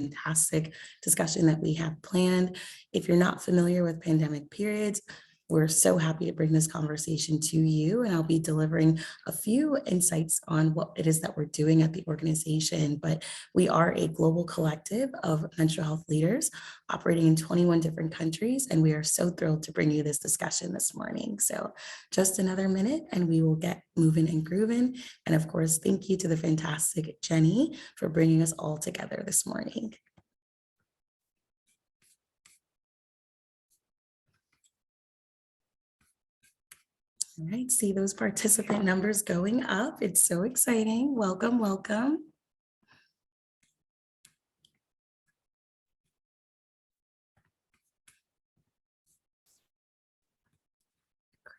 fantastic discussion that we have planned. If you're not familiar with pandemic periods, we're so happy to bring this conversation to you, and I'll be delivering a few insights on what it is that we're doing at the organization. But we are a global collective of menstrual health leaders operating in 21 different countries, and we are so thrilled to bring you this discussion this morning. So just another minute and we will get moving and grooving. And of course, thank you to the fantastic Jenny for bringing us all together this morning. All right, see those participant numbers going up. It's so exciting. Welcome, welcome.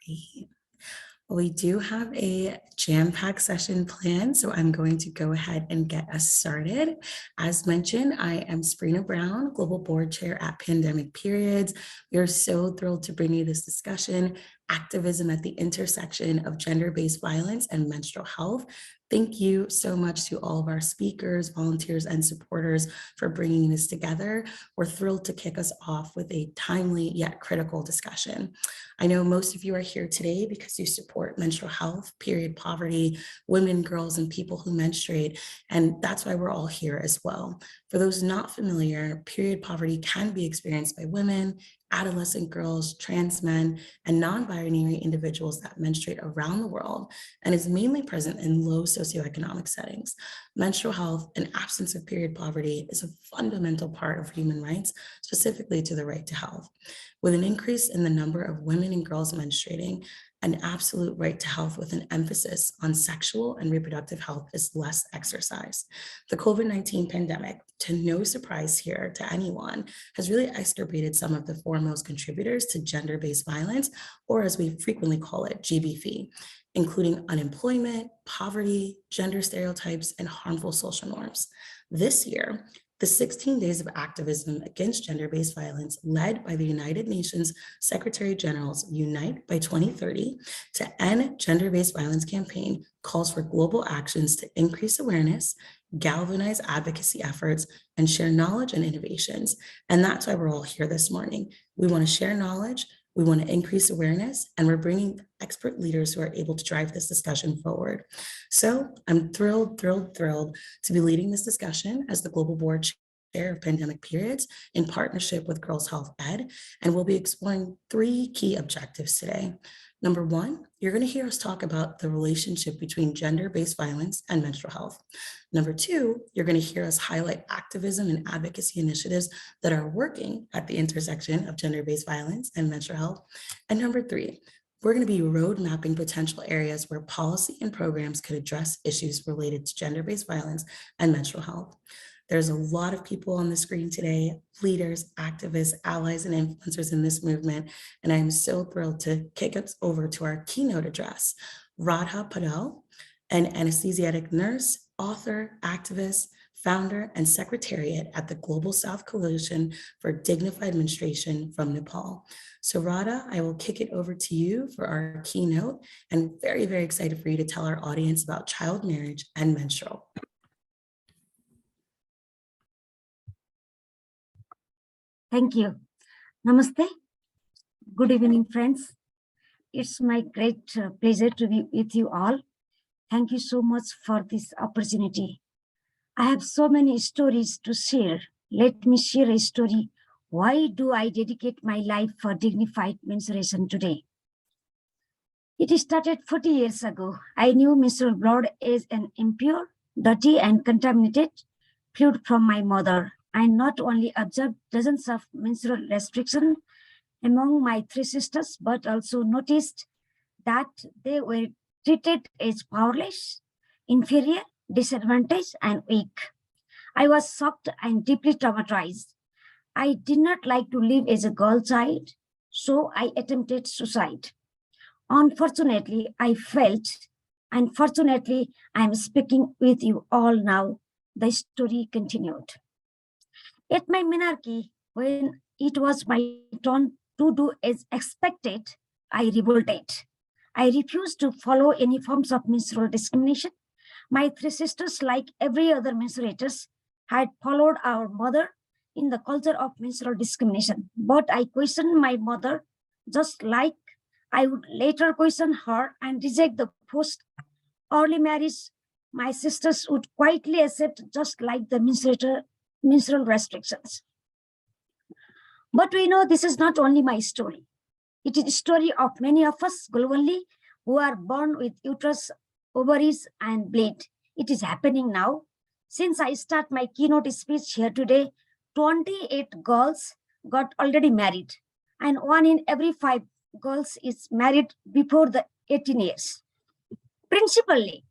Great. We do have a jam-packed session planned, so I'm going to go ahead and get us started. As mentioned, I am Sabrina Brown, Global Board Chair at Pandemic Periods. We are so thrilled to bring you this discussion, activism at the intersection of gender-based violence and menstrual health. Thank you so much to all of our speakers, volunteers, and supporters for bringing this together. We're thrilled to kick us off with a timely yet critical discussion. I know most of you are here today because you support menstrual health, period poverty, women, girls, and people who menstruate, and that's why we're all here as well. For those not familiar, period poverty can be experienced by women, adolescent girls, trans men, and non-binary individuals that menstruate around the world, and is mainly present in low socioeconomic settings. Menstrual health and absence of period poverty is a fundamental part of human rights, specifically to the right to health. With an increase in the number of women and girls menstruating, an absolute right to health with an emphasis on sexual and reproductive health is less exercised. The COVID-19 pandemic, to no surprise here to anyone, has really exacerbated some of the foremost contributors to gender-based violence, or as we frequently call it, GBV, including unemployment, poverty, gender stereotypes, and harmful social norms. This year, the 16 Days of Activism Against Gender-Based Violence, led by the United Nations Secretary General's Unite by 2030 to End Gender-Based Violence campaign, calls for global actions to increase awareness, galvanize advocacy efforts, and share knowledge and innovations. And that's why we're all here this morning. We want to share knowledge, we want to increase awareness, and we're bringing expert leaders who are able to drive this discussion forward. So I'm thrilled to be leading this discussion as the Global Board Chair of Pandemic Periods in partnership with Girls Health Ed, and we'll be exploring 3 key objectives today. Number 1, you're going to hear us talk about the relationship between gender-based violence and menstrual health. Number 2, you're going to hear us highlight activism and advocacy initiatives that are working at the intersection of gender-based violence and menstrual health. And number 3, we're going to be road mapping potential areas where policy and programs could address issues related to gender-based violence and menstrual health. There's a lot of people on the screen today, leaders, activists, allies, and influencers in this movement, and I am so thrilled to kick us over to our keynote address. Radha Patel, an anesthesiatic nurse, author, activist, founder, and secretariat at the Global South Coalition for Dignified Menstruation from Nepal. So Radha, I will kick it over to you for our keynote, and very, very excited for you to tell our audience about child marriage and menstrual. Thank you. Namaste. Good evening, friends. It's my great pleasure to be with you all. Thank you so much for this opportunity. I have so many stories to share. Let me share a story. Why do I dedicate my life for dignified menstruation today? It started 40 years ago. I knew menstrual blood as an impure, dirty, and contaminated fluid from my mother. I not only observed dozens of menstrual restrictions among my 3 sisters, but also noticed that they were treated as powerless, inferior, disadvantaged, and weak. I was shocked and deeply traumatized. I did not like to live as a girl child, so I attempted suicide. Unfortunately, I failed, and fortunately, I am speaking with you all now. The story continued. At my menarche, when it was my turn to do as expected, I revolted. I refused to follow any forms of menstrual discrimination. My 3 sisters, like every other menstruators, had followed our mother in the culture of menstrual discrimination. But I questioned my mother just like I would later question her and reject the post early marriage my sisters would quietly accept, just like the menstrual restrictions. But we know this is not only my story. It is the story of many of us globally who are born with uterus, ovaries, and bleed. It is happening now. Since I start my keynote speech here today, 28 girls got already married, and 1 in every 5 girls is married before the 18 years. Principally,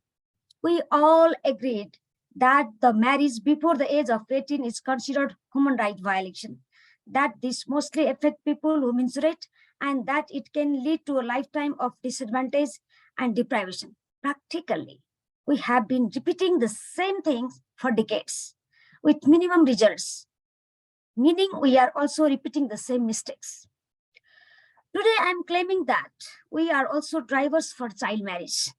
we all agreed that the marriage before the age of 18 is considered human right violation, that this mostly affect people who menstruate, and that it can lead to a lifetime of disadvantage and deprivation. Practically, we have been repeating the same things for decades with minimum results, meaning we are also repeating the same mistakes. Today, I am claiming that we are also drivers for child marriage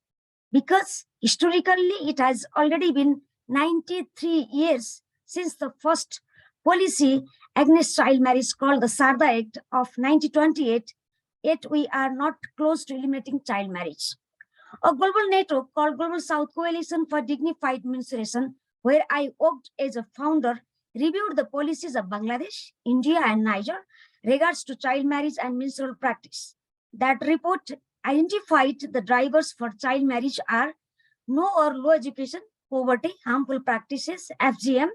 because historically it has already been 93 years since the first policy against child marriage called the Sarda Act of 1928, yet we are not close to eliminating child marriage. A global network called Global South Coalition for Dignified Menstruation, where I worked as a founder, reviewed the policies of Bangladesh, India, and Niger regards to child marriage and menstrual practice. That report identified the drivers for child marriage are no or low education, poverty, harmful practices, FGM,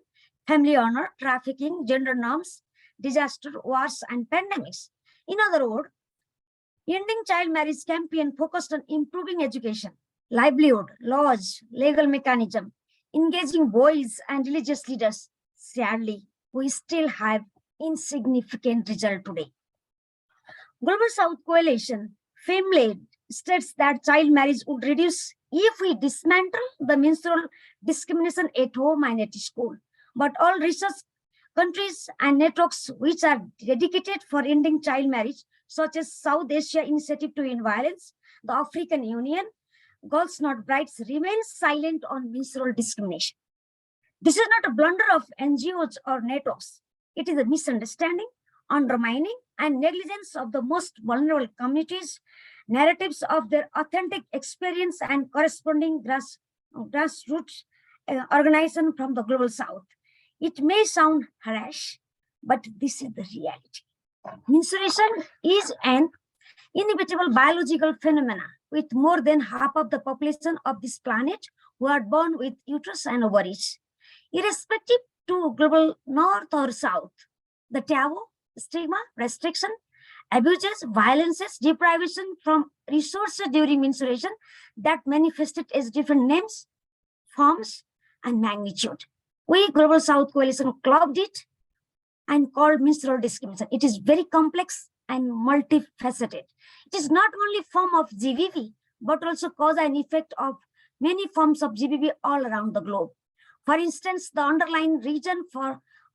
family honor, trafficking, gender norms, disaster, wars, and pandemics. In other words, ending child marriage campaign focused on improving education, livelihood, laws, legal mechanism, engaging boys and religious leaders. Sadly, we still have insignificant result today. Global South Coalition, FAME-led, states that child marriage would reduce if we dismantle the menstrual discrimination at home and at school. But all research countries and networks which are dedicated for ending child marriage, such as South Asia Initiative to End Violence, the African Union, Girls Not Brides, remain silent on menstrual discrimination. This is not a blunder of NGOs or networks. It is a misunderstanding, undermining, and negligence of the most vulnerable communities, narratives of their authentic experience, and corresponding grassroots organization from the Global South. It may sound harsh, but this is the reality. Menstruation is an inevitable biological phenomena with more than half of the population of this planet who are born with uterus and ovaries. Irrespective to global north or south, the taboo, stigma, restriction, abuses, violences, deprivation from resources during menstruation that manifested as different names, forms, and magnitude. We, Global South Coalition, clubbed it and called menstrual discrimination. It is very complex and multifaceted. It is not only form of GBV, but also cause and effect of many forms of GBV all around the globe. For instance, the underlying reason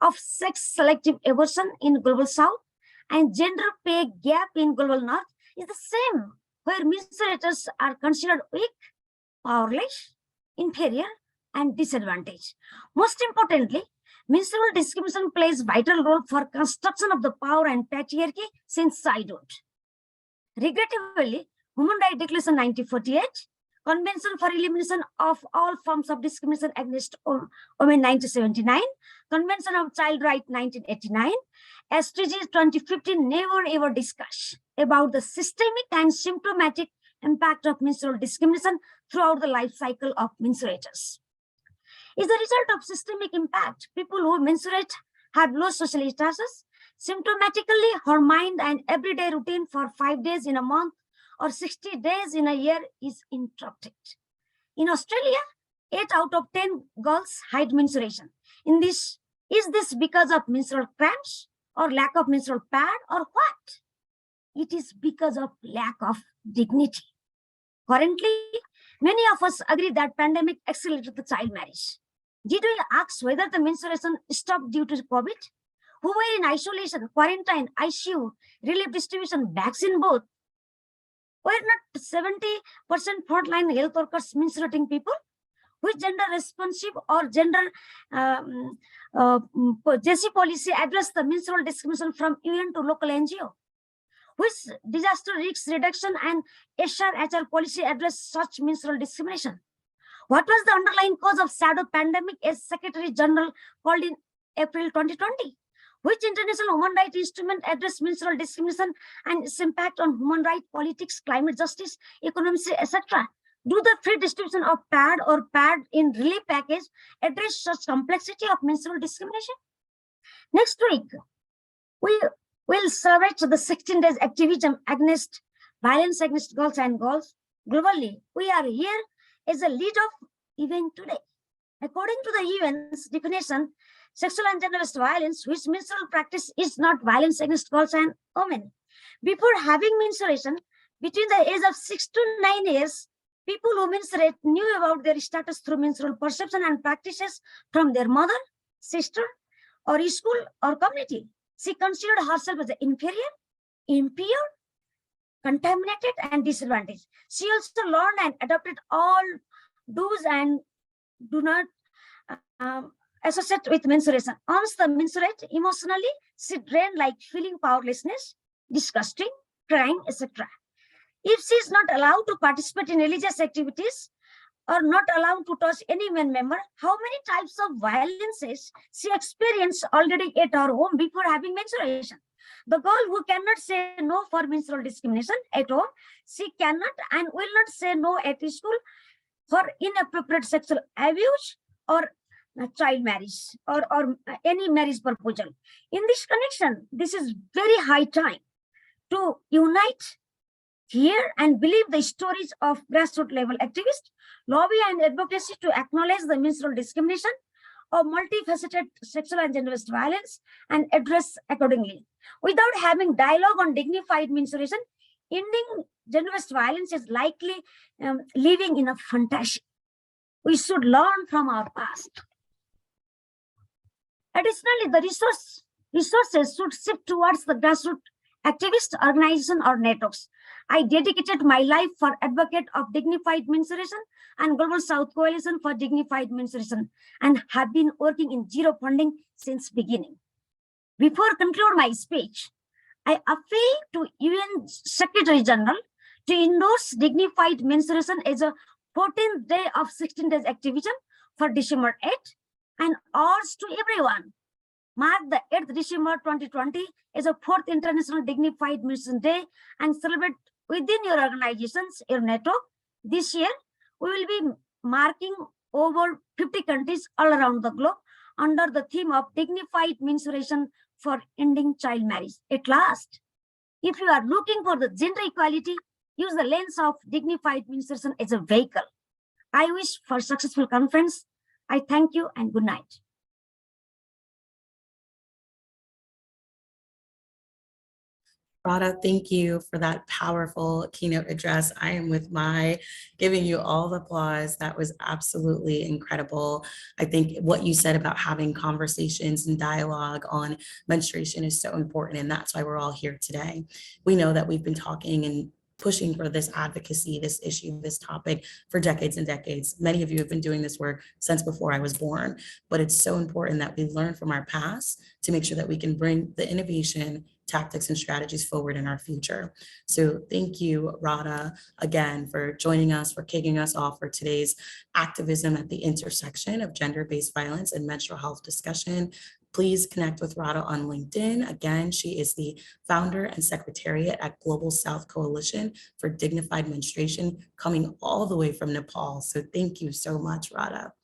of sex-selective abortion in Global South and gender pay gap in Global North is the same, where menstruators are considered weak, powerless, inferior, and disadvantaged. Most importantly, menstrual discrimination plays a vital role for construction of the power and patriarchy since childhood. Regrettably, Human Rights Declaration 1948, Convention for Elimination of All Forms of Discrimination Against Women 1979, Convention of Child Rights 1989, SDGs 2015 never ever discuss about the systemic and symptomatic impact of menstrual discrimination throughout the life cycle of menstruators. Is the result of systemic impact. People who menstruate have low social status. Symptomatically, her mind and everyday routine for 5 days in a month or 60 days in a year is interrupted. In Australia, 8 out of 10 girls hide menstruation. Is this because of menstrual cramps or lack of menstrual pad or what? It is because of lack of dignity. Currently, many of us agree that pandemic accelerated the child marriage. Did we ask whether the menstruation stopped due to COVID? Who were in isolation, quarantine, ICU, relief distribution, vaccine both? Were not 70% frontline health workers menstruating people? Which gender responsive or gender JC policy address the menstrual discrimination from UN to local NGO? Which disaster risk reduction and HR policy address such menstrual discrimination? What was the underlying cause of shadow pandemic as Secretary General called in April 2020? Which international human rights instrument address menstrual discrimination and its impact on human rights, politics, climate justice, economics, etc.? Do the free distribution of pad or pad in relief package address such complexity of menstrual discrimination? Next week, we will celebrate the 16 days activism against violence against girls and girls. Globally, we are here as a lead of event today. According to the UN's definition, sexual and gender-based violence, which menstrual practice is not violence against girls and women. Before having menstruation, between the age of 6 to 9 years, people who menstruate knew about their status through menstrual perception and practices from their mother, sister, or school or community. She considered herself as inferior, impure, contaminated, and disadvantaged. She also learned and adopted all do's and do not associate with menstruation. Once the menstruate, emotionally, she drained like feeling powerlessness, disgusting, crying, etc. If she is not allowed to participate in religious activities or not allowed to touch any man member, how many types of violences she experienced already at her home before having menstruation? The girl who cannot say no for menstrual discrimination at home, she cannot and will not say no at school for inappropriate sexual abuse or child marriage or any marriage proposal. In this connection, this is very high time to unite, hear and believe the stories of grassroots level activists, lobby and advocacy to acknowledge the menstrual discrimination of multifaceted sexual and gender-based violence and address accordingly. Without having dialogue on dignified menstruation, ending gender-based violence is likely living in a fantasy. We should learn from our past. Additionally, the resources should shift towards the grassroots activist organization or networks. I dedicated my life for advocate of dignified menstruation and Global South Coalition for Dignified Menstruation and have been working in zero funding since beginning. Before conclude my speech, I appeal to UN Secretary General to endorse dignified menstruation as a 14th day of 16 days activism for December 8 and urge to everyone mark the 8th December 2020 as a 4th International Dignified Menstruation Day and celebrate within your organizations, your network. This year, we will be marking over 50 countries all around the globe under the theme of dignified menstruation for ending child marriage. At last, if you are looking for the gender equality, use the lens of dignified menstruation as a vehicle. I wish for successful conference. I thank you and good night. Radha, thank you for that powerful keynote address. I am with giving you all the applause. That was absolutely incredible. I think what you said about having conversations and dialogue on menstruation is so important, and that's why we're all here today. We know that we've been talking and pushing for this advocacy, this issue, this topic for decades and decades. Many of you have been doing this work since before I was born, but it's so important that we learn from our past to make sure that we can bring the innovation, tactics, and strategies forward in our future. So thank you, Radha, again, for joining us, for kicking us off for today's activism at the intersection of gender-based violence and menstrual health discussion. Please connect with Radha on LinkedIn. Again, she is the founder and secretariat at Global South Coalition for Dignified Menstruation, coming all the way from Nepal. So thank you so much, Radha.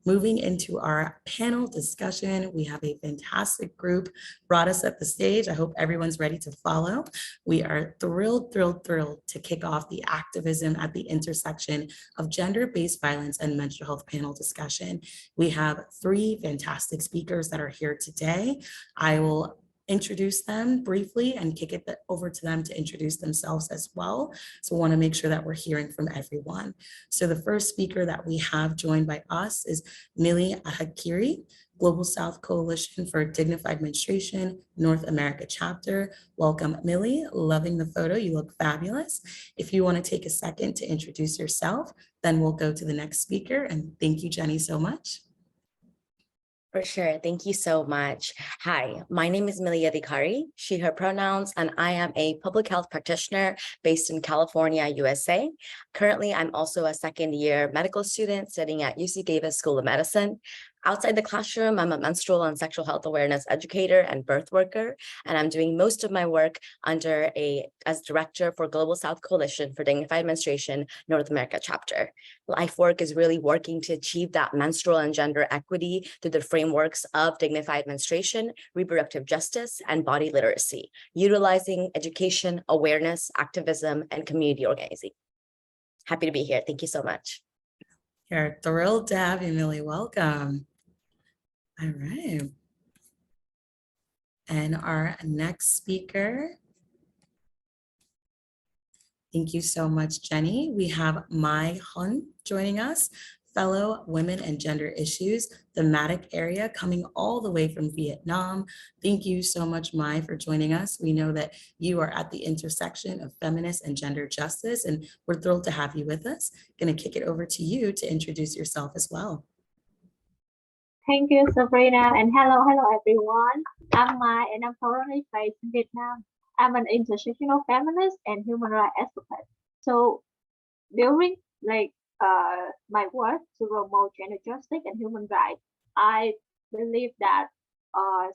Moving into our panel discussion, we have a fantastic group. Radha set the stage. I hope everyone's ready to follow. We are thrilled to kick off the activism at the intersection of gender-based violence and menstrual health panel discussion. We have 3 fantastic speakers that are here today. I will introduce them briefly and kick it over to them to introduce themselves as well. So we want to make sure that we're hearing from everyone. So the first speaker that we have joined by us is Mili Ahakiri. Global South Coalition for Dignified Menstruation, North America chapter. Welcome, Millie. Loving the photo. You look fabulous. If you want to take a second to introduce yourself, then we'll go to the next speaker. And thank you, Jenny, so much. For sure. Thank you so much. Hi, my name is Milia Dikari, she, her pronouns, and I am a public health practitioner based in California, USA. Currently, I'm also a second-year medical student studying at UC Davis School of Medicine. Outside the classroom, I'm a menstrual and sexual health awareness educator and birth worker, and I'm doing most of my work as director for Global South Coalition for Dignified Menstruation, North America chapter. Life work is really working to achieve that menstrual and gender equity through the frameworks of dignified menstruation, reproductive justice, and body literacy, utilizing education, awareness, activism, and community organizing. Happy to be here. Thank you so much. You're thrilled to have you, Millie. Welcome. All right. And our next speaker. Thank you so much, Jenny. We have Mai Hun joining us, fellow women and gender issues, thematic area, coming all the way from Vietnam. Thank you so much, Mai, for joining us. We know that you are at the intersection of feminist and gender justice, and we're thrilled to have you with us. Going to kick it over to you to introduce yourself as well. Thank you, Sabrina, and hello everyone. I'm Mai, and I'm currently based in Vietnam. I'm an intersectional feminist and human rights advocate. So during my work to promote gender justice and human rights, I believe that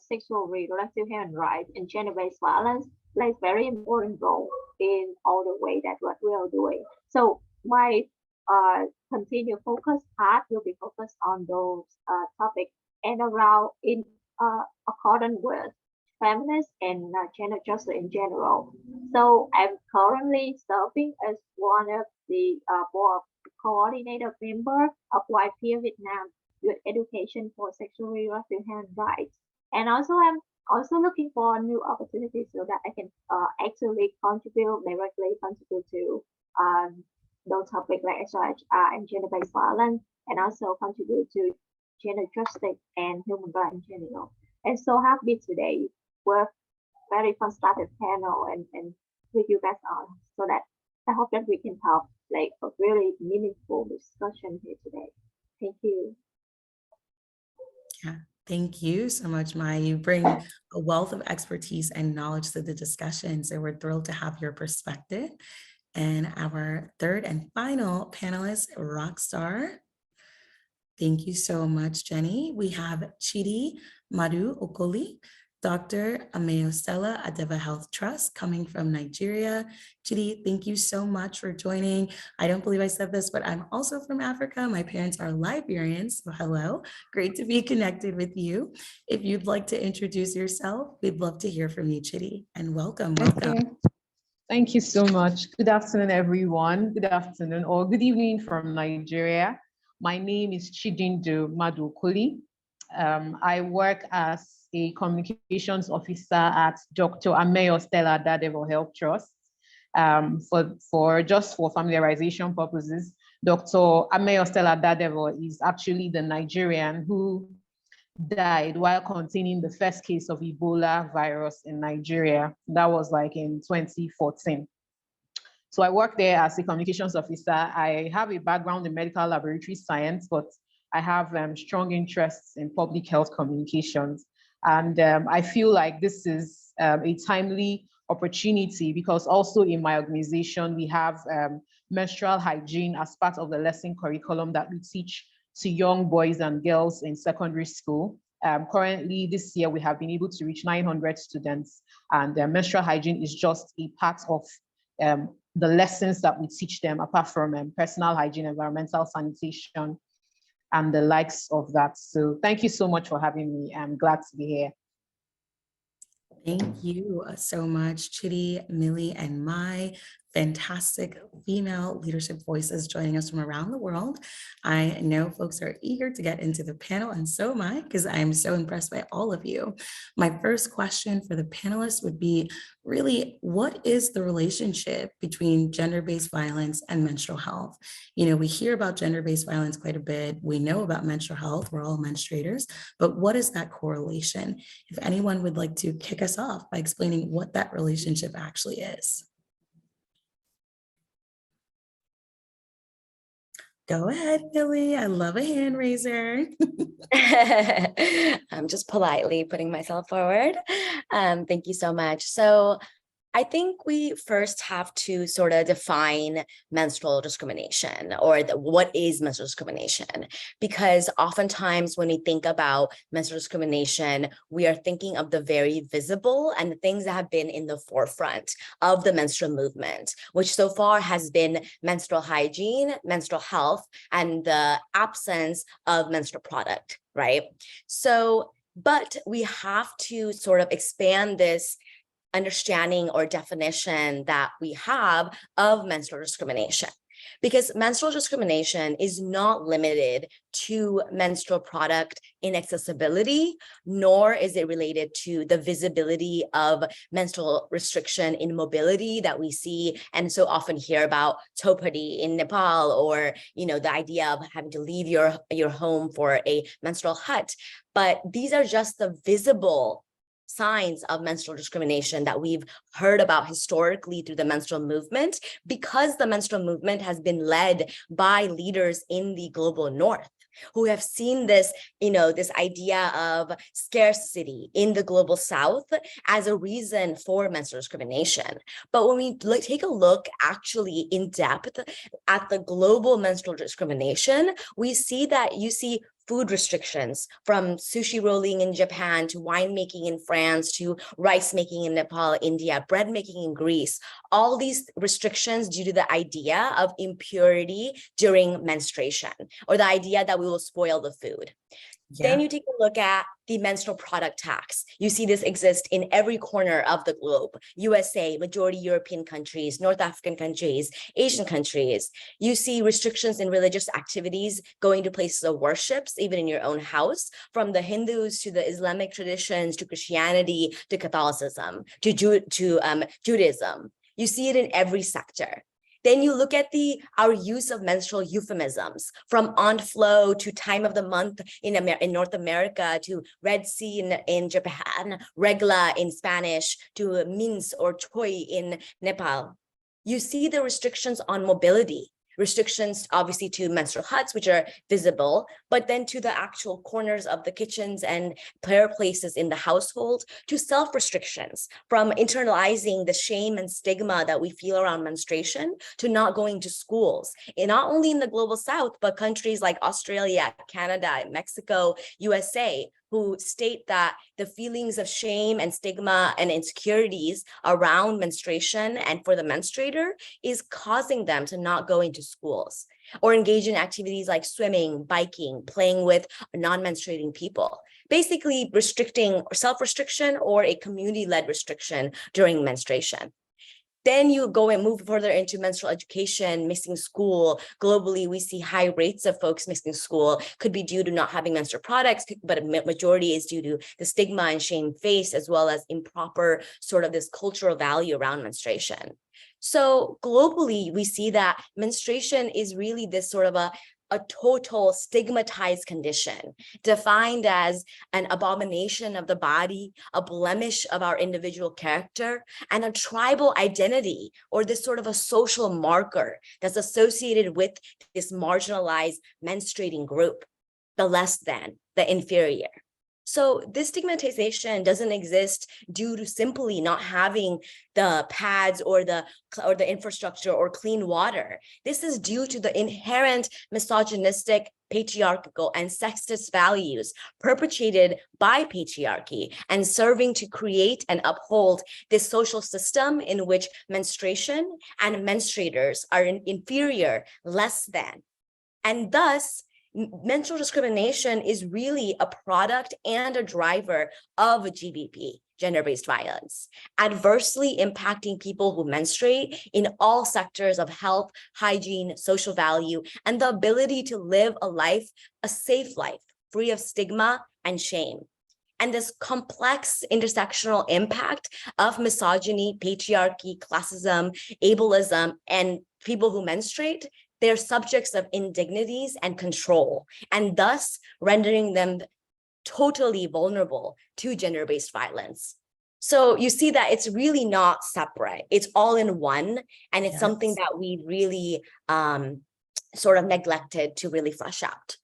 sexual reproductive human rights and gender-based violence plays very important role in all the way that what we are doing. So my continued focus part will be focused on those topics and around in accordance with feminist and gender justice in general. So I'm currently serving as one of the board coordinator member of YPA Vietnam with education for sexual reproductive human rights. And also I'm also looking for new opportunities so that I can actually directly contribute to those topics like SRHR and gender-based violence, and also contribute to gender justice and human rights in general. And so happy today with very constructive panel and with you guys on, so that I hope that we can have like a really meaningful discussion here today. Thank you. Yeah, thank you so much, Mai. You bring a wealth of expertise and knowledge to the discussion, so we're thrilled to have your perspective. And our third and final panelist, Rockstar. Thank you so much, Jenny. We have Chidi Madu Okoli, Dr. Ameo Stella Adeva Health Trust, coming from Nigeria. Chidi, thank you so much for joining. I don't believe I said this, but I'm also from Africa. My parents are Liberians, so hello. Great to be connected with you. If you'd like to introduce yourself, we'd love to hear from you, Chidi, and welcome. Thank you so much. Good afternoon, everyone. Good afternoon or good evening from Nigeria. My name is Chidindu Madukuli. I work as a communications officer at Dr. Ameo Stella Dadevo Health Trust. For familiarization purposes, Dr. Ameo Stella Dadevo is actually the Nigerian who died while containing the first case of Ebola virus in Nigeria. That was like in 2014. So I work there as a communications officer. I have a background in medical laboratory science, but I have strong interests in public health communications. And I feel like this is a timely opportunity because also in my organization, we have menstrual hygiene as part of the lesson curriculum that we teach to young boys and girls in secondary school. Currently, this year, we have been able to reach 900 students, and menstrual hygiene is just a part of the lessons that we teach them, apart from personal hygiene, environmental sanitation, and the likes of that. So thank you so much for having me. I'm glad to be here. Thank you so much, Chidi, Millie, and Mai, fantastic female leadership voices joining us from around the world. I know folks are eager to get into the panel, and so am I, because I am so impressed by all of you. My first question for the panelists would be really, what is the relationship between gender-based violence and menstrual health? You know, we hear about gender-based violence quite a bit. We know about menstrual health. We're all menstruators, but what is that correlation? If anyone would like to kick us off by explaining what that relationship actually is. Go ahead, Billy. I love a hand raiser. I'm just politely putting myself forward. Thank you so much. So I think we first have to sort of define menstrual discrimination, or what is menstrual discrimination, because oftentimes when we think about menstrual discrimination, we are thinking of the very visible and the things that have been in the forefront of the menstrual movement, which so far has been menstrual hygiene, menstrual health, and the absence of menstrual product, right? So, but we have to sort of expand this understanding or definition that we have of menstrual discrimination, because menstrual discrimination is not limited to menstrual product inaccessibility, nor is it related to the visibility of menstrual restriction in mobility that we see and so often hear about Topadi in Nepal, or the idea of having to leave your home for a menstrual hut. But these are just the visible signs of menstrual discrimination that we've heard about historically through the menstrual movement, because the menstrual movement has been led by leaders in the global north who have seen this, this idea of scarcity in the global south as a reason for menstrual discrimination. But when we take a look actually in depth at the global menstrual discrimination, we see that you see food restrictions, from sushi rolling in Japan to winemaking in France to rice making in Nepal, India, bread making in Greece. All these restrictions due to the idea of impurity during menstruation, or the idea that we will spoil the food. Yeah. Then you take a look at the menstrual product tax. You see this exist in every corner of the globe. USA, majority European countries, North African countries, Asian countries. You see restrictions in religious activities, going to places of worships, even in your own house, from the Hindus to the Islamic traditions, to Christianity, to Catholicism, to Judaism. You see it in every sector. Then you look at our use of menstrual euphemisms, from Aunt Flo to time of the month in North America, to Red Sea in Japan, Regla in Spanish, to mince or choi in Nepal. You see the restrictions on mobility, restrictions obviously to menstrual huts, which are visible, but then to the actual corners of the kitchens and prayer places in the household, to self-restrictions, from internalizing the shame and stigma that we feel around menstruation to not going to schools, and not only in the global south, but countries like Australia, Canada, Mexico, USA, who state that the feelings of shame and stigma and insecurities around menstruation and for the menstruator is causing them to not go into schools or engage in activities like swimming, biking, playing with non-menstruating people, basically restricting or self-restriction or a community-led restriction during menstruation. Then you go and move further into menstrual education, missing school. Globally, we see high rates of folks missing school. Could be due to not having menstrual products, but a majority is due to the stigma and shame faced, as well as improper sort of this cultural value around menstruation. So globally, we see that menstruation is really this sort of a total stigmatized condition, defined as an abomination of the body, a blemish of our individual character, and a tribal identity, or this sort of a social marker that's associated with this marginalized menstruating group, the less than, the inferior. So this stigmatization doesn't exist due to simply not having the pads or the infrastructure or clean water. This is due to the inherent misogynistic, patriarchal, and sexist values perpetrated by patriarchy and serving to create and uphold this social system in which menstruation and menstruators are inferior, less than. And thus, menstrual discrimination is really a product and a driver of GBV, gender-based violence, adversely impacting people who menstruate in all sectors of health, hygiene, social value, and the ability to live a life, a safe life, free of stigma and shame. And this complex intersectional impact of misogyny, patriarchy, classism, ableism, and people who menstruate, they're subjects of indignities and control, and thus rendering them totally vulnerable to gender-based violence. So you see that it's really not separate. It's all in one, and it's something Yes. that we really sort of neglected to really flesh out.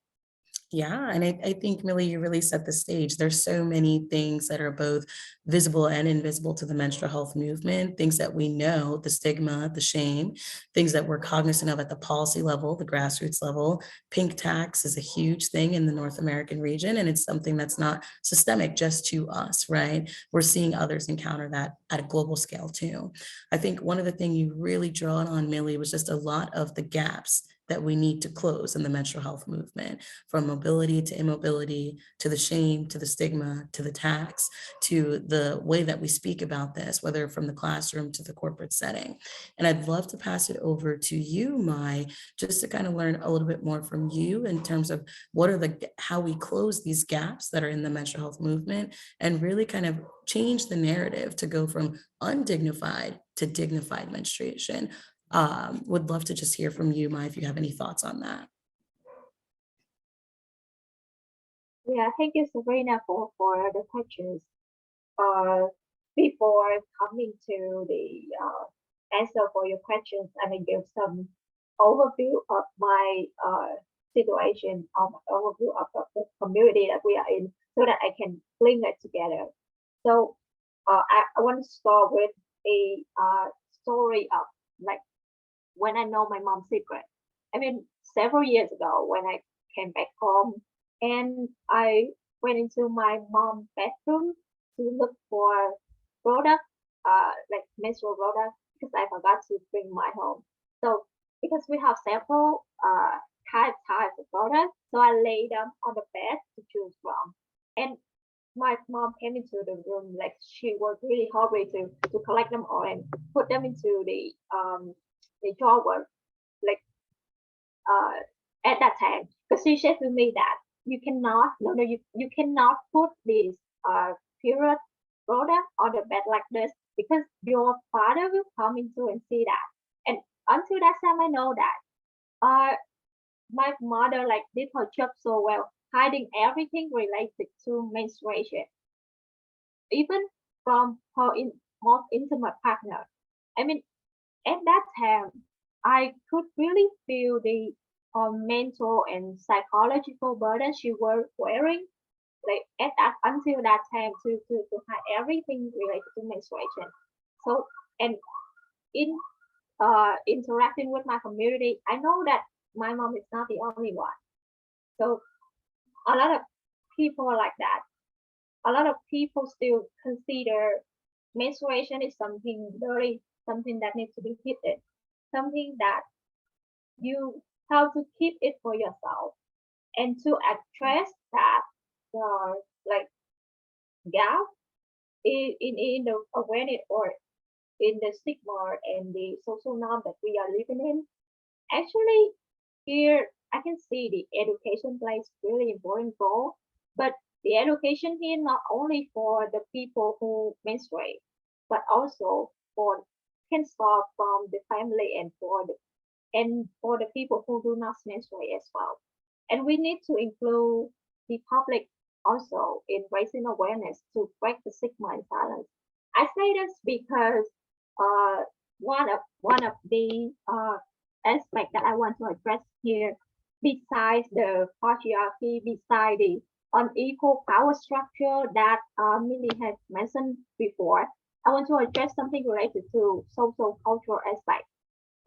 Yeah, and I think, Millie, you really set the stage. There's so many things that are both visible and invisible to the menstrual health movement, things that we know, the stigma, the shame, things that we're cognizant of at the policy level, the grassroots level. Pink tax is a huge thing in the North American region, and it's something that's not systemic just to us, right? We're seeing others encounter that at a global scale too. I think one of the things you really drawn on, Millie, was just a lot of the gaps that we need to close in the menstrual health movement, from mobility to immobility, to the shame, to the stigma, to the tax, to the way that we speak about this, whether from the classroom to the corporate setting. And I'd love to pass it over to you, Mai, just to kind of learn a little bit more from you in terms of what are how we close these gaps that are in the menstrual health movement, and really kind of change the narrative to go from undignified to dignified menstruation. Would love to just hear from you, Mai, if you have any thoughts on that. Yeah, thank you, Sabrina, for the questions. Before coming to the answer for your questions, I will give some overview of my situation, overview of the community that we are in, so that I can link it together. So I want to start with a story of like when I know my mom's secret. I mean, several years ago when I came back home and I went into my mom's bedroom to look for product, like menstrual product, because I forgot to bring my home. So because we have several types of products, so I lay them on the bed to choose from. And my mom came into the room like she was really hurry to collect them all and put them into the drawer, like at that time, because she said to me that you cannot, you cannot put this period product on the bed like this, because your father will come into and see that. And until that time, I know that my mother like did her job so well, hiding everything related to menstruation, even from her most intimate partner. I mean, at that time, I could really feel the mental and psychological burden she was wearing, like at that until that time to hide everything related to menstruation. So, and in interacting with my community, I know that my mom is not the only one. So a lot of people are like that. A lot of people still consider menstruation is something dirty, something that needs to be hidden, something that you have to keep it for yourself. And to address that like gap in the awareness or in the stigma and the social norm that we are living in, actually here I can see the education plays really important role, but the education here not only for the people who menstruate, but also can start from the family and for the people who do not menstruate as well. And we need to include the public also in raising awareness to break the stigma and silence. I say this because one of the aspects that I want to address here, besides the patriarchy, besides the unequal power structure that Millie has mentioned before, I want to address something related to social cultural aspect,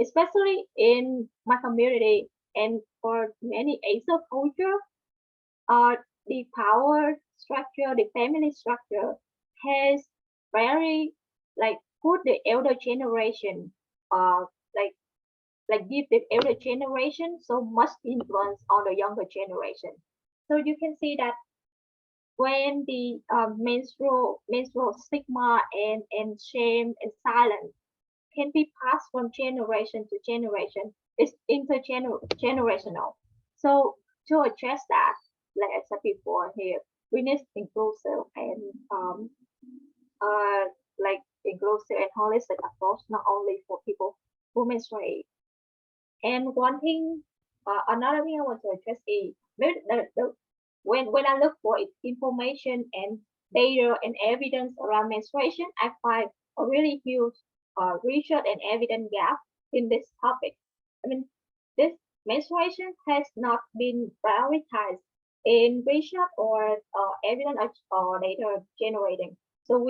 especially in my community and for many Asian culture. The power structure, the family structure has very like put the elder generation like like give the elder generation so much influence on the younger generation. So you can see that when the menstrual stigma and shame and silence can be passed from generation to generation, it's intergenerational. So to address that, like I said before here, we need inclusive and uh like inclusive and holistic approach not only for people who menstruate. And one thing, another thing I want to address is when I look for information and data and evidence around menstruation, I find a really huge research and evidence gap in this topic. I mean, this menstruation has not been prioritized in research or evidence or data generating. So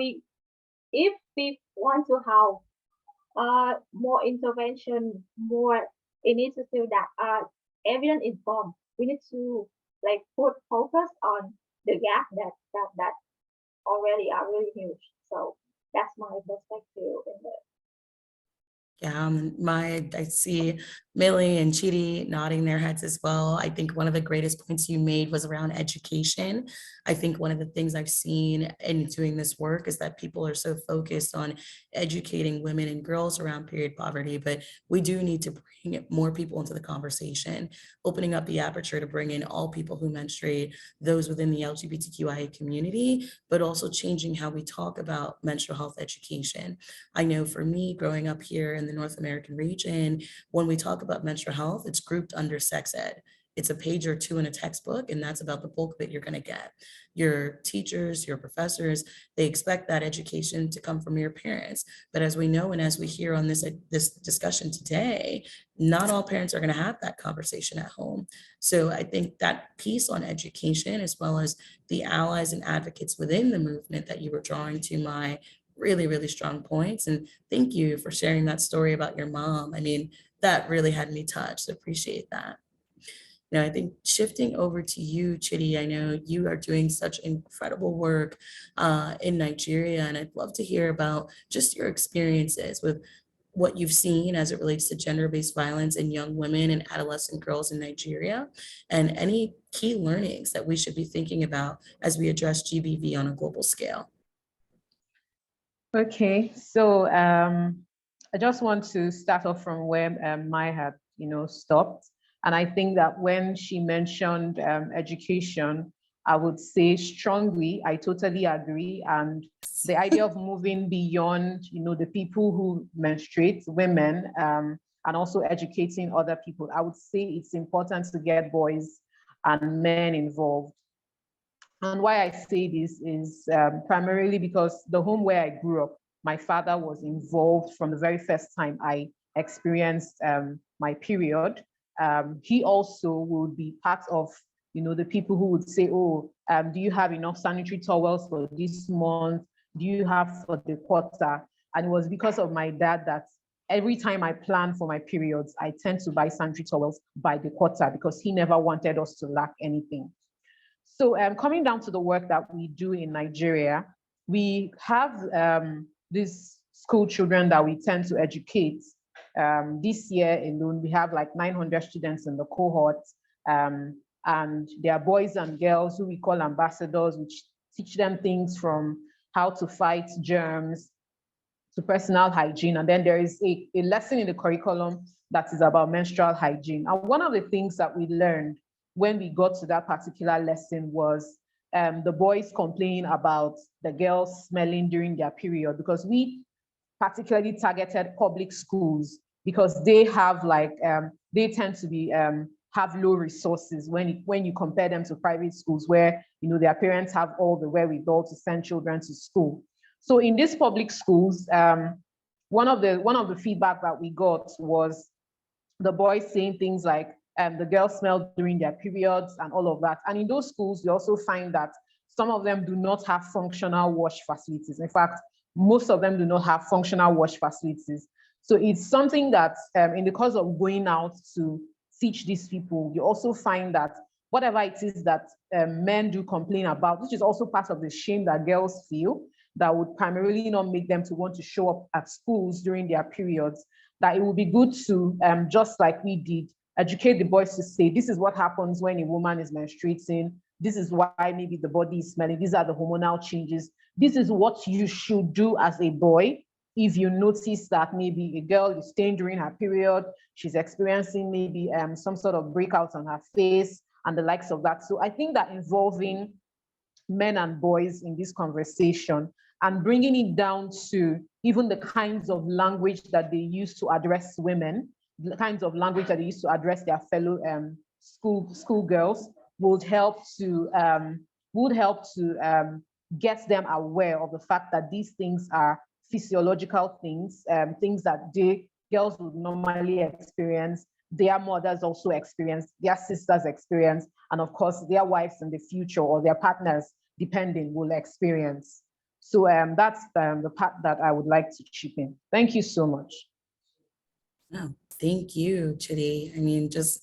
if we want to have more intervention, more initiative that are evidence informed. We need to like put focus on the gap that already are really huge. So that's my perspective in the Yeah, I see Millie and Chidi nodding their heads as well. I think one of the greatest points you made was around education. I think one of the things I've seen in doing this work is that people are so focused on educating women and girls around period poverty, but we do need to bring more people into the conversation, opening up the aperture to bring in all people who menstruate, those within the LGBTQIA community, but also changing how we talk about menstrual health education. I know for me, growing up here in the North American region, when we talk about menstrual health, it's grouped under sex ed. It's a page or two in a textbook, and that's about the bulk that you're going to get. Your teachers, your professors, they expect that education to come from your parents. But as we know, and as we hear on this discussion today, not all parents are going to have that conversation at home. So I think that piece on education, as well as the allies and advocates within the movement that you were drawing to my really, really strong points. And thank you for sharing that story about your mom. I mean, that really had me touched. Appreciate that. You know, I think shifting over to you, Chidi, I know you are doing such incredible work in Nigeria, and I'd love to hear about just your experiences with what you've seen as it relates to gender-based violence in young women and adolescent girls in Nigeria, and any key learnings that we should be thinking about as we address GBV on a global scale. Okay, so I just want to start off from where Mai had, stopped. And I think that when she mentioned education, I would say strongly, I totally agree. And the idea of moving beyond, the people who menstruate, women, and also educating other people, I would say it's important to get boys and men involved. And why I say this is primarily because the home where I grew up, my father was involved from the very first time I experienced my period. He also would be part of, the people who would say, oh, do you have enough sanitary towels for this month? Do you have for the quarter? And it was because of my dad that every time I plan for my periods, I tend to buy sanitary towels by the quarter because he never wanted us to lack anything. So coming down to the work that we do in Nigeria, we have these school children that we tend to educate. This year alone, we have like 900 students in the cohort, and they are boys and girls who we call ambassadors, which teach them things from how to fight germs to personal hygiene. And then there is a lesson in the curriculum that is about menstrual hygiene. And one of the things that we learned when we got to that particular lesson was the boys complaining about the girls smelling during their period, because we particularly targeted public schools because they have they tend to be have low resources when you compare them to private schools where their parents have all the wherewithal to send children to school. So in these public schools, one of the feedback that we got was the boys saying things like the girls smell during their periods and all of that. And in those schools, we also find that some of them do not have functional wash facilities. In fact, most of them do not have functional wash facilities. So it's something that in the course of going out to teach these people, you also find that whatever it is that men do complain about, which is also part of the shame that girls feel, that would primarily not make them to want to show up at schools during their periods, that it would be good to, just like we did, educate the boys to say, this is what happens when a woman is menstruating. This is why maybe the body is smelling. These are the hormonal changes. This is what you should do as a boy if you notice that maybe a girl is staying during her period, she's experiencing maybe some sort of breakouts on her face and the likes of that. So I think that involving men and boys in this conversation and bringing it down to even the kinds of language that they use to address women, the kinds of language that they use to address their fellow school girls would help to get them aware of the fact that these things are physiological things, things that girls would normally experience, their mothers also experience, their sisters experience, and of course their wives in the future or their partners, depending, will experience. So that's the part that I would like to chip in. Thank you so much. Oh, thank you, Chidi. I mean, just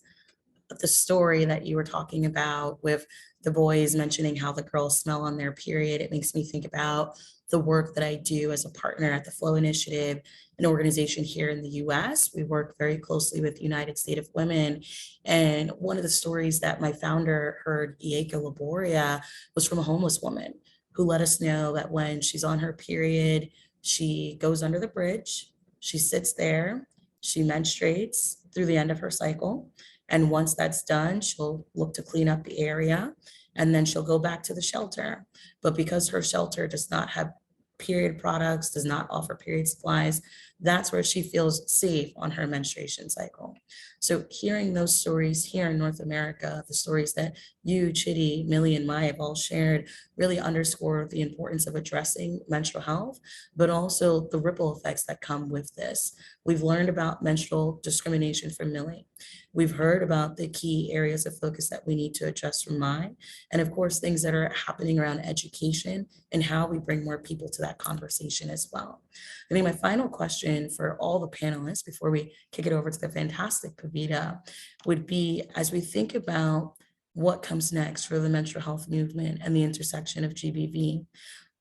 the story that you were talking about with the boys mentioning how the girls smell on their period, it makes me think about the work that I do as a partner at the Flow Initiative, an organization here in the US. We work very closely with United States of Women. And one of the stories that my founder heard, Ieka Laboria, was from a homeless woman who let us know that when she's on her period, she goes under the bridge, she sits there, she menstruates through the end of her cycle. And once that's done, she'll look to clean up the area and then she'll go back to the shelter. But because her shelter does not have period products, does not offer period supplies, that's where she feels safe on her menstruation cycle. So hearing those stories here in North America, the stories that you, Chidi, Millie, and Maya have all shared really underscore the importance of addressing menstrual health, but also the ripple effects that come with this. We've learned about menstrual discrimination from Millie. We've heard about the key areas of focus that we need to address from mine, and of course, things that are happening around education and how we bring more people to that conversation as well. I mean, my final question for all the panelists before we kick it over to the fantastic Pavita would be, as we think about what comes next for the menstrual health movement and the intersection of GBV,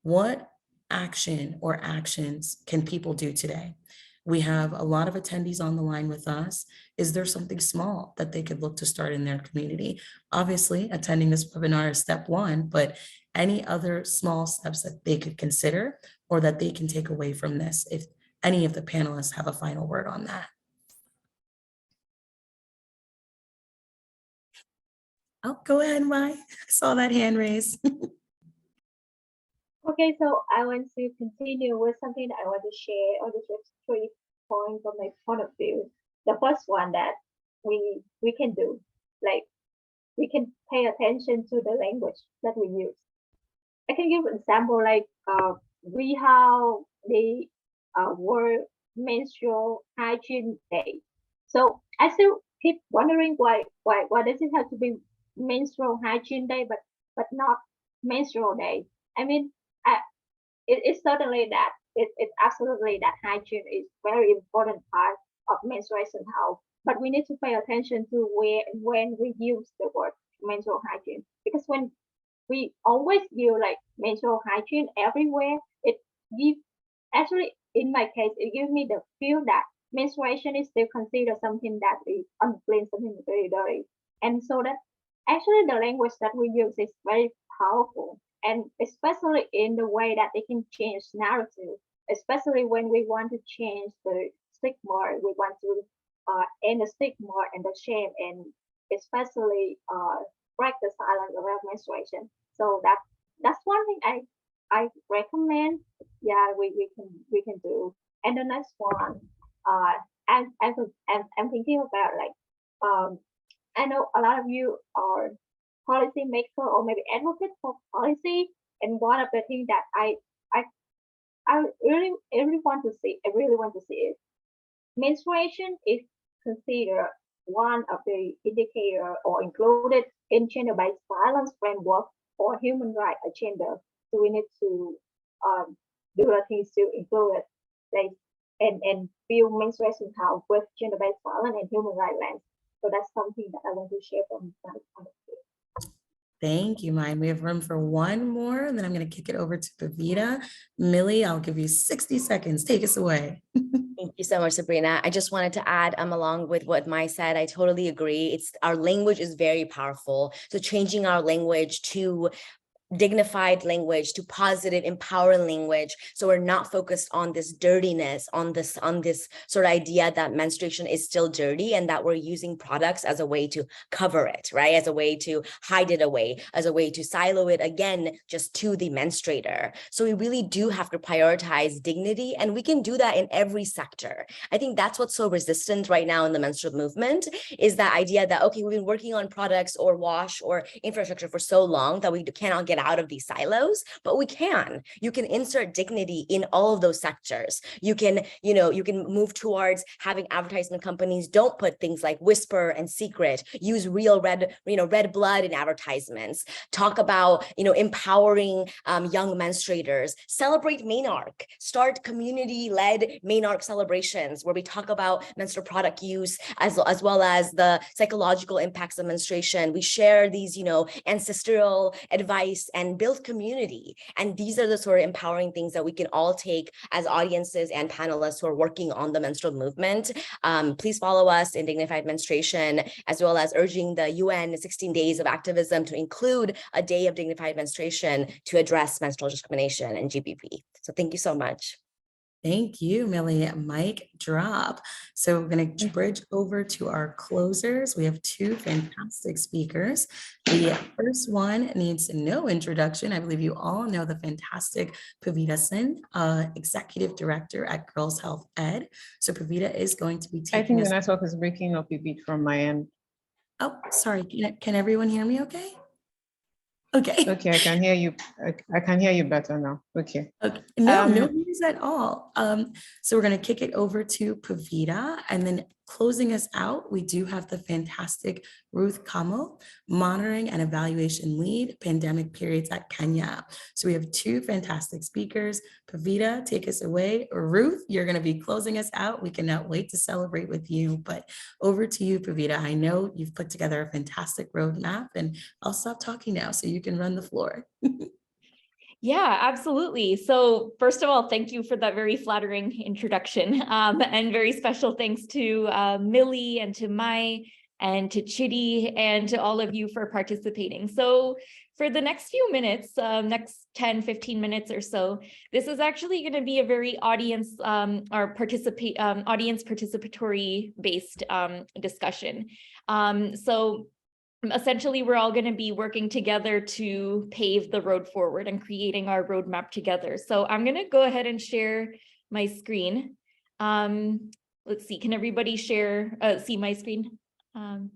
what action or actions can people do today? We have a lot of attendees on the line with us. Is there something small that they could look to start in their community? Obviously, attending this webinar is step one, but any other small steps that they could consider or that they can take away from this, if any of the panelists have a final word on that. Oh, go ahead, Mai. I saw that hand raise. Okay, so I want to continue with something that I want to share, or just 3 points from my point of view. The first one that we can do, like we can pay attention to the language that we use. I can give an example, like we have the word menstrual hygiene day. So I still keep wondering why does it have to be menstrual hygiene day, but not menstrual day? I mean, it's certainly that it's absolutely that hygiene is very important part of menstruation health. But we need to pay attention to where and when we use the word menstrual hygiene, because when we always use like menstrual hygiene everywhere, it gives, actually in my case, it gives me the feel that menstruation is still considered something that is unclean, something very dirty. And so that actually the language that we use is very powerful, and especially in the way that they can change narrative, especially when we want to change the stigma, we want to end the stigma and the shame, and especially break the silence around menstruation. So that's one thing I recommend. Yeah, we can do. And the next one, I'm thinking about like I know a lot of you are policy maker or maybe advocate for policy, and one of the things that I really want to see, is menstruation is considered one of the indicator or included in gender-based violence framework or human rights agenda. So we need to do the things to include it, like and view menstruation health with gender-based violence and human rights lens. So that's something that I want to share from my point of view. Thank you, Mai. We have room for one more, and then I'm going to kick it over to Pavita. Millie, I'll give you 60 seconds. Take us away. you. you so much, Sabrina. I just wanted to add, along with what Mai said, I totally agree. It's our language is very powerful. So changing our language to dignified language, to positive, empowering language. So we're not focused on this dirtiness, on this sort of idea that menstruation is still dirty and that we're using products as a way to cover it, right? As a way to hide it away, as a way to silo it again, just to the menstruator. So we really do have to prioritize dignity, and we can do that in every sector. I think that's what's so resistant right now in the menstrual movement, is that idea that, okay, we've been working on products or wash or infrastructure for so long that we cannot get out of these silos, but we can. You can insert dignity in all of those sectors. You can, you can move towards having advertisement companies don't put things like whisper and secret, use real red blood in advertisements, talk about, empowering young menstruators, celebrate Maynarch, start community-led Maynarch celebrations where we talk about menstrual product use as well as the psychological impacts of menstruation. We share these, ancestral advice and build community. And these are the sort of empowering things that we can all take as audiences and panelists who are working on the menstrual movement. Please follow us in Dignified Menstruation, as well as urging the UN 16 Days of Activism to include a day of dignified menstruation to address menstrual discrimination and GBV. So thank you so much. Thank you, Millie. Mic drop. So we're going to bridge over to our closers. We have two fantastic speakers. The first one needs no introduction. I believe you all know the fantastic Pavita Sen, Executive Director at Girls Health Ed. So Pavita is going to be taking I think us. the network is breaking up a bit from my end. Oh, sorry. Can everyone hear me okay? Okay. Okay, I can hear you. I can hear you better now. Okay. Okay. No worries at all. So we're going to kick it over to Pavita, and then closing us out, we do have the fantastic Ruth Kamo, Monitoring and Evaluation Lead, Pandemic Periods at Kenya. So we have two fantastic speakers. Pavita, take us away. Ruth, you're going to be closing us out. We cannot wait to celebrate with you, but over to you, Pavita. I know you've put together a fantastic roadmap, and I'll stop talking now so you can run the floor. Yeah, absolutely. So first of all, thank you for that very flattering introduction, and very special thanks to Millie and to Mai and to Chidi and to all of you for participating. So for the next few minutes, next 10, 15 minutes or so, this is actually going to be a very audience participatory based discussion. So essentially, we're all going to be working together to pave the road forward and creating our roadmap together. So I'm going to go ahead and share my screen. Let's see, can everybody see my screen? Okay,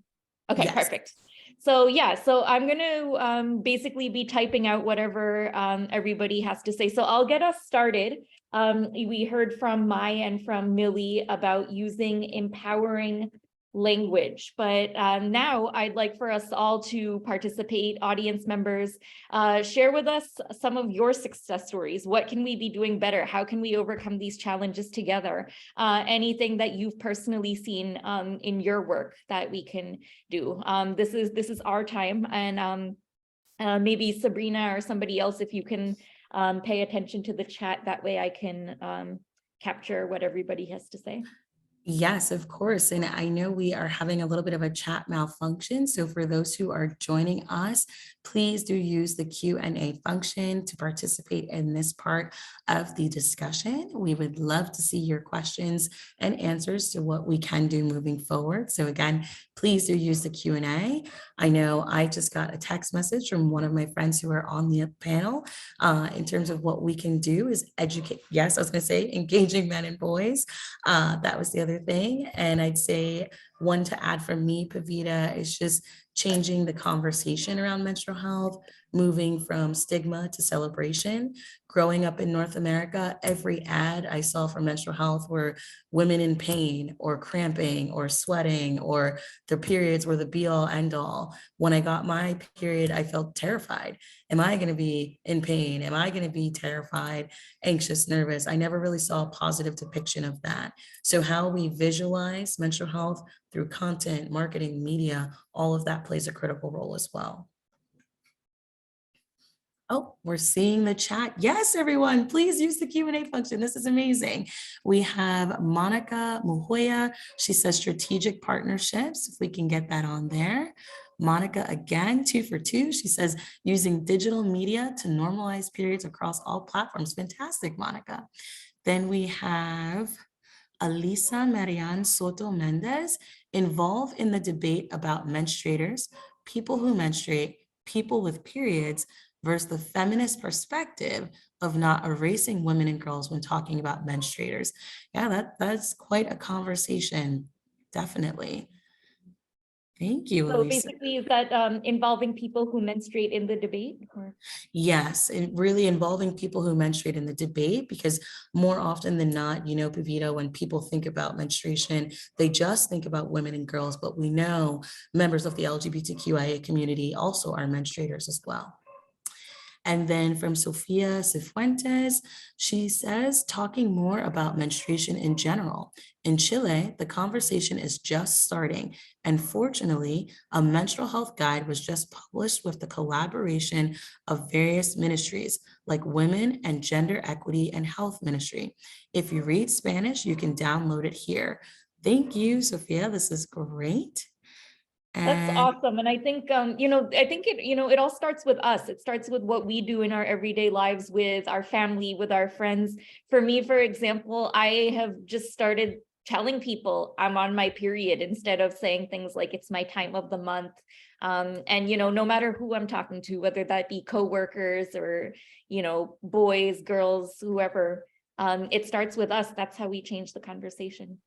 yes. Perfect. So yeah, so I'm going to basically be typing out whatever everybody has to say. So I'll get us started. We heard from Mai and from Millie about using empowering language, but now I'd like for us all to participate, audience members, share with us some of your success stories. What can we be doing better? How can we overcome these challenges together? Anything that you've personally seen in your work that we can do. This is our time, and maybe Sabrina or somebody else, if you can pay attention to the chat, that way I can capture what everybody has to say. Yes, of course. And I know we are having a little bit of a chat malfunction. So for those who are joining us, please do use the Q&A function to participate in this part of the discussion. We would love to see your questions and answers to what we can do moving forward. So again, please do use the Q&A. I know I just got a text message from one of my friends who are on the panel in terms of what we can do is educate. Yes, I was going to say engaging men and boys. That was the other thing. And I'd say one to add from me, Pavita, is just changing the conversation around menstrual health, moving from stigma to celebration. Growing up in North America, every ad I saw for menstrual health were women in pain or cramping or sweating, or their periods were the be all end all. When I got my period, I felt terrified. Am I going to be in pain? Am I going to be terrified, anxious, nervous? I never really saw a positive depiction of that. So how we visualize menstrual health through content, marketing, media, all of that plays a critical role as well. Oh, we're seeing the chat. Yes, everyone, please use the Q&A function. This is amazing. We have Monica Muhoya. She says strategic partnerships, if we can get that on there. Monica, again, 2 for 2. She says using digital media to normalize periods across all platforms. Fantastic, Monica. Then we have Alisa Marian Soto Mendez, involved in the debate about menstruators, people who menstruate, people with periods, versus the feminist perspective of not erasing women and girls when talking about menstruators. Yeah, that's quite a conversation, definitely. Thank you, So Alisa. basically, is that involving people who menstruate in the debate? Or? Yes, and really involving people who menstruate in the debate, because more often than not, you know, Pavita, when people think about menstruation, they just think about women and girls, but we know members of the LGBTQIA community also are menstruators as well. And then from Sofia Cifuentes, she says, talking more about menstruation in general. In Chile, the conversation is just starting. And fortunately, a menstrual health guide was just published with the collaboration of various ministries like Women and Gender Equity and Health Ministry. If you read Spanish, you can download it here. Thank you, Sofia. This is great. That's And awesome. And I think, I think it all starts with us. It starts with what we do in our everyday lives with our family, with our friends. For me, for example, I have just started telling people I'm on my period instead of saying things like it's my time of the month. And, no matter who I'm talking to, whether that be coworkers or, boys, girls, whoever, it starts with us. That's how we change the conversation.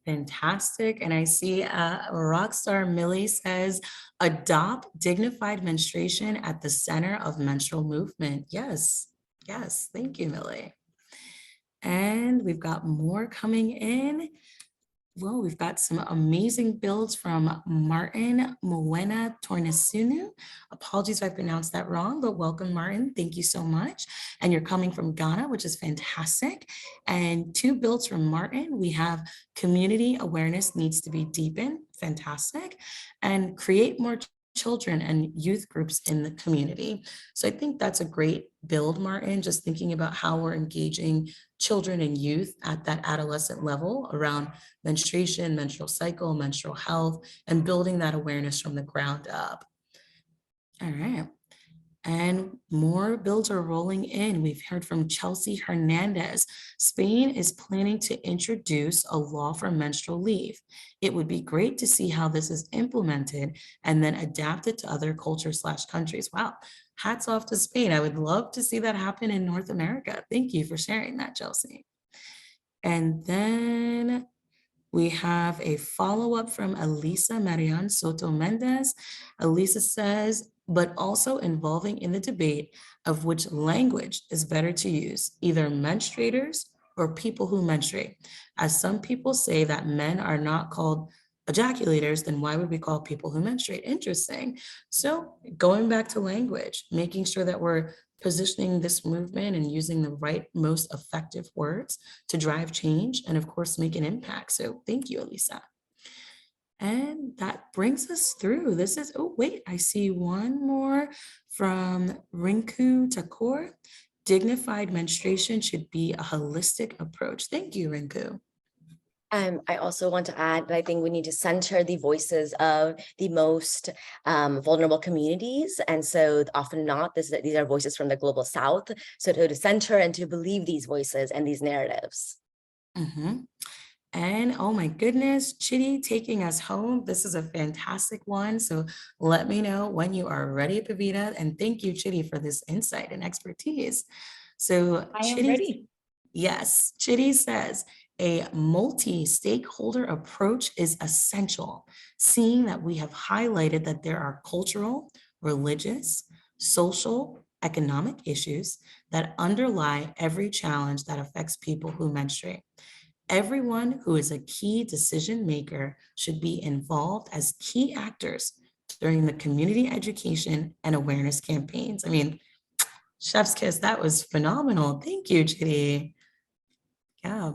fantastic. And I see Rockstar Millie says, adopt dignified menstruation at the center of menstrual movement. Yes, yes. Thank you, Millie. And we've got more coming in. Well, we've got some amazing builds from Martin Moena Tornesunu. Apologies if I pronounced that wrong, but welcome, Martin. Thank you so much. And you're coming from Ghana, which is fantastic. And 2 builds from Martin. We have community awareness needs to be deepened. Fantastic. And create more children and youth groups in the community. So I think that's a great build, Martin, just thinking about how we're engaging children and youth at that adolescent level around menstruation, menstrual cycle, menstrual health, and building that awareness from the ground up. All right. And more bills are rolling in. We've heard from Chelsea Hernandez. Spain is planning to introduce a law for menstrual leave. It would be great to see how this is implemented and then adapted to other cultures/countries. Wow. Hats off to Spain. I would love to see that happen in North America. Thank you for sharing that, Chelsea. And then we have a follow-up from Elisa Marian Soto Mendez. Elisa says, but also involving in the debate of which language is better to use, either menstruators or people who menstruate. As some people say that men are not called ejaculators, then why would we call people who menstruate? Interesting. So going back to language, making sure that we're positioning this movement and using the right, most effective words to drive change and of course make an impact. So thank you, Elisa. And that brings us through. This is, oh wait, I see one more from Rinku Thakur. Dignified menstruation should be a holistic approach. Thank you, Rinku. I also want to add that I think we need to center the voices of the most vulnerable communities. And so often not, these are voices from the global South. So to center and to believe these voices and these narratives. Mm-hmm. And oh my goodness, Chitty taking us home. This is a fantastic one. So let me know when you are ready, Pavita. And thank you, Chitty, for this insight and expertise. So I am ready. Yes, Chitty says, a multi-stakeholder approach is essential, seeing that we have highlighted that there are cultural, religious, social, economic issues that underlie every challenge that affects people who menstruate. Everyone who is a key decision maker should be involved as key actors during the community education and awareness campaigns. I mean, chef's kiss, that was phenomenal. Thank you, Chitty. Yeah.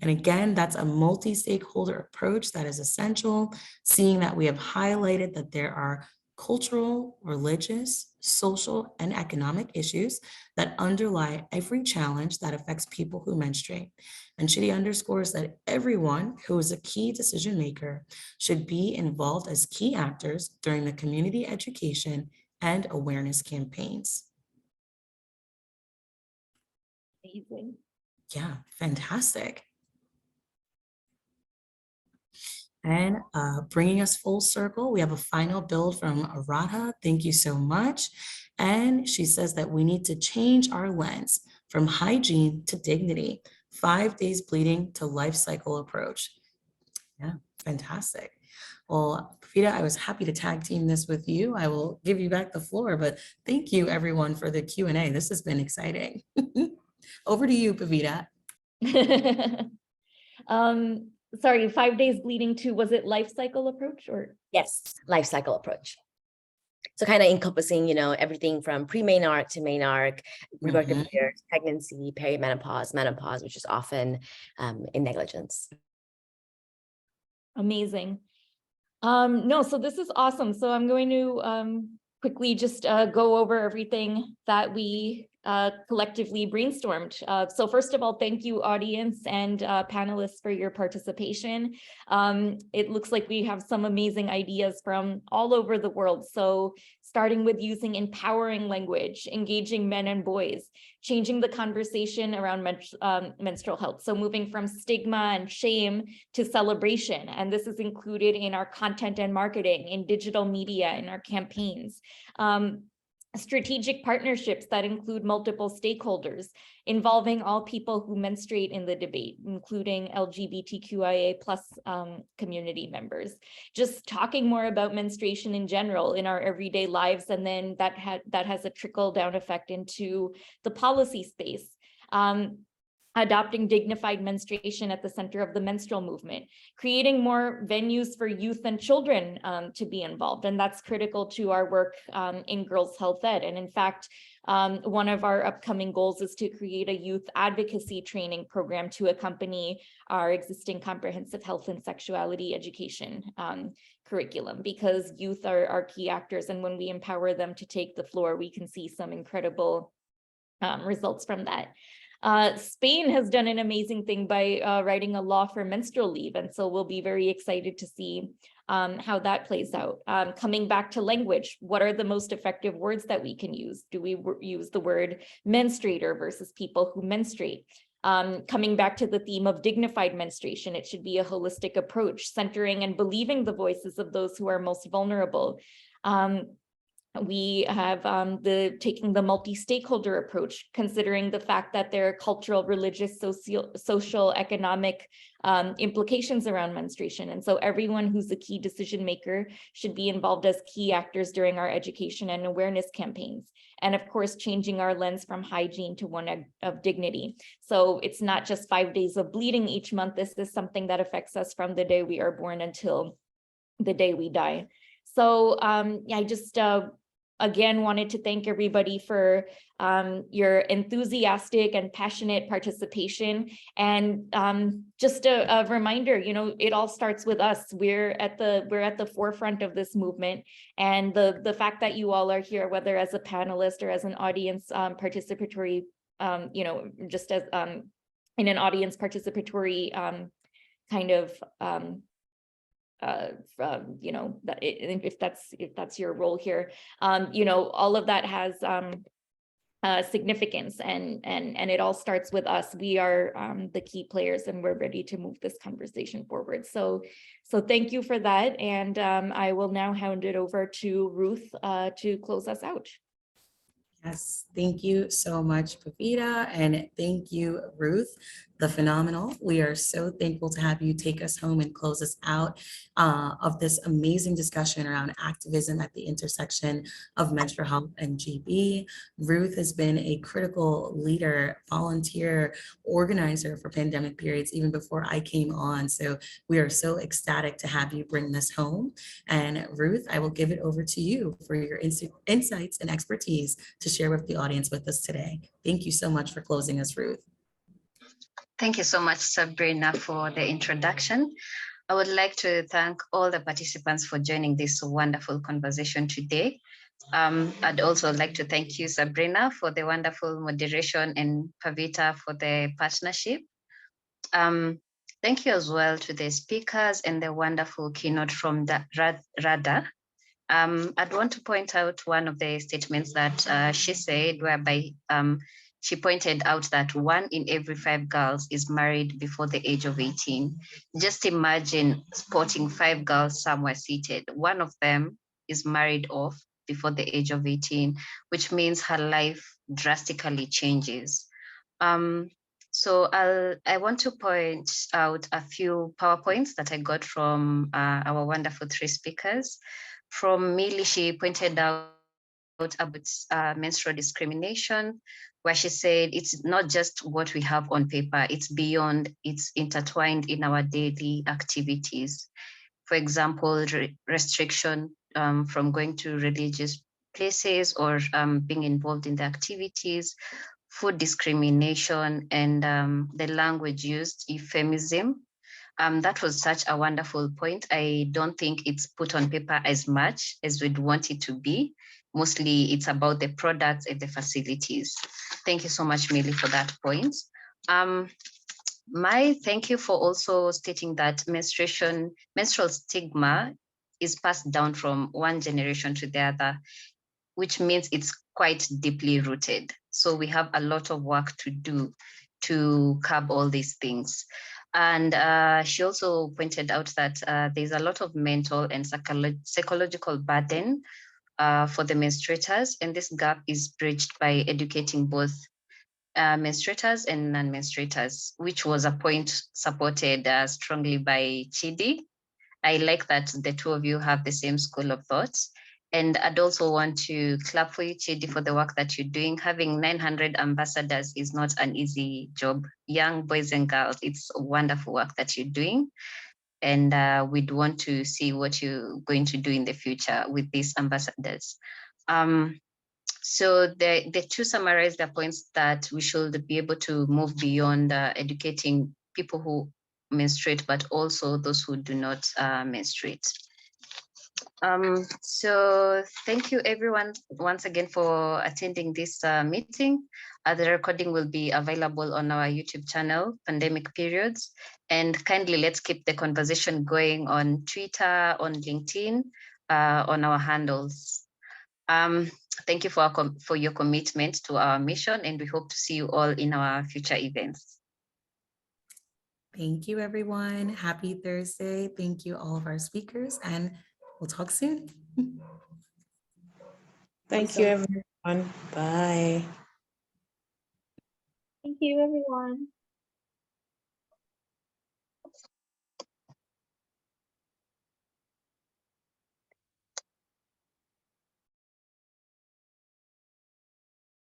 And again, that's a multi-stakeholder approach that is essential, seeing that we have highlighted that there are cultural, religious, social, and economic issues that underlie every challenge that affects people who menstruate. And Chidi underscores that everyone who is a key decision maker should be involved as key actors during the community education and awareness campaigns. Amazing. Yeah, fantastic. And bringing us full circle, we have a final build from Aradha. Thank you so much. And she says that we need to change our lens from hygiene to dignity, 5 days bleeding to life cycle approach. Yeah, fantastic. Well, Pavita, I was happy to tag team this with you. I will give you back the floor, but thank you everyone for the Q&A. This has been exciting. Over to you, Pavita. Sorry, 5 days bleeding to, was it life cycle approach or? Yes, life cycle approach. So kind of encompassing, everything from pre-menarche to menarche, reproductive years, pregnancy, perimenopause, menopause, which is often in negligence. Amazing. No, so this is awesome. So I'm going to quickly just go over everything that we collectively brainstormed. So first of all, thank you audience and panelists for your participation. It looks like we have some amazing ideas from all over the world. So starting with using empowering language, engaging men and boys, changing the conversation around menstrual health. So moving from stigma and shame to celebration. And this is included in our content and marketing, in digital media, in our campaigns. Strategic partnerships that include multiple stakeholders, involving all people who menstruate in the debate, including LGBTQIA+ community members. Just talking more about menstruation in general in our everyday lives, and then that has a trickle-down effect into the policy space. Adopting dignified menstruation at the center of the menstrual movement, creating more venues for youth and children to be involved. And that's critical to our work in Girls Health Ed. And in fact, one of our upcoming goals is to create a youth advocacy training program to accompany our existing comprehensive health and sexuality education curriculum, because youth are key actors. And when we empower them to take the floor, we can see some incredible results from that. Spain has done an amazing thing by writing a law for menstrual leave. And so we'll be very excited to see how that plays out. Coming back to language, what are the most effective words that we can use? Do we use the word menstruator versus people who menstruate? Coming back to the theme of dignified menstruation, it should be a holistic approach, centering and believing the voices of those who are most vulnerable. We have taking the multi-stakeholder approach, considering the fact that there are cultural, religious, social, economic implications around menstruation. And so everyone who's a key decision maker should be involved as key actors during our education and awareness campaigns. And of course, changing our lens from hygiene to one of dignity. So it's not just 5 days of bleeding each month. This is something that affects us from the day we are born until the day we die. So I just again wanted to thank everybody for your enthusiastic and passionate participation. And just a reminder, it all starts with us. We're at the forefront of this movement, and the fact that you all are here, whether as a panelist or as an audience participatory, just as in an audience participatory kind of if that's your role here, all of that has significance, and it all starts with us. We are the key players, and we're ready to move this conversation forward. So thank you for that, and I will now hand it over to Ruth to close us out. Yes, thank you so much, Pavita, and thank you, Ruth, the phenomenal. We are so thankful to have you take us home and close us out of this amazing discussion around activism at the intersection of menstrual health and GB. Ruth has been a critical leader, volunteer, organizer for pandemic periods even before I came on. So we are so ecstatic to have you bring this home. And Ruth, I will give it over to you for your insights and expertise to share with the audience with us today. Thank you so much for closing us, Ruth. Thank you so much, Sabrina, for the introduction. I would like to thank all the participants for joining this wonderful conversation today. I'd also like to thank you, Sabrina, for the wonderful moderation and Pavita for the partnership. Thank you as well to the speakers and the wonderful keynote from the RADA. I'd want to point out one of the statements that she said, whereby she pointed out that 1 in every 5 girls is married before the age of 18. Just imagine spotting 5 girls somewhere seated. One of them is married off before the age of 18, which means her life drastically changes. So I want to point out a few PowerPoints that I got from our wonderful 3 speakers. From Millie, she pointed out about menstrual discrimination, where she said it's not just what we have on paper, it's beyond, it's intertwined in our daily activities. For example, restriction from going to religious places or being involved in the activities, food discrimination, and the language used, euphemism. That was such a wonderful point. I don't think it's put on paper as much as we'd want it to be. Mostly it's about the products and the facilities. Thank you so much, Millie, for that point. Thank you for also stating that menstrual stigma is passed down from one generation to the other, which means it's quite deeply rooted. So we have a lot of work to do to curb all these things. And she also pointed out that there's a lot of mental and psychological burden for the menstruators, and this gap is bridged by educating both menstruators and non-menstruators, which was a point supported strongly by Chidi. I like that the 2 of you have the same school of thought. And I'd also want to clap for you, Chidi, for the work that you're doing. Having 900 ambassadors is not an easy job. Young boys and girls, it's wonderful work that you're doing. And we'd want to see what you're going to do in the future with these ambassadors. So the 2 summarize the points that we should be able to move beyond educating people who menstruate, but also those who do not menstruate. So thank you everyone once again for attending this meeting. The recording will be available on our YouTube channel, Pandemic Periods. And kindly let's keep the conversation going on Twitter, on LinkedIn, on our handles. Thank you for your commitment to our mission, and we hope to see you all in our future events. Thank you, everyone. Happy Thursday. Thank you, all of our speakers, and we'll talk soon. Thank you, everyone. Bye. Thank you, everyone.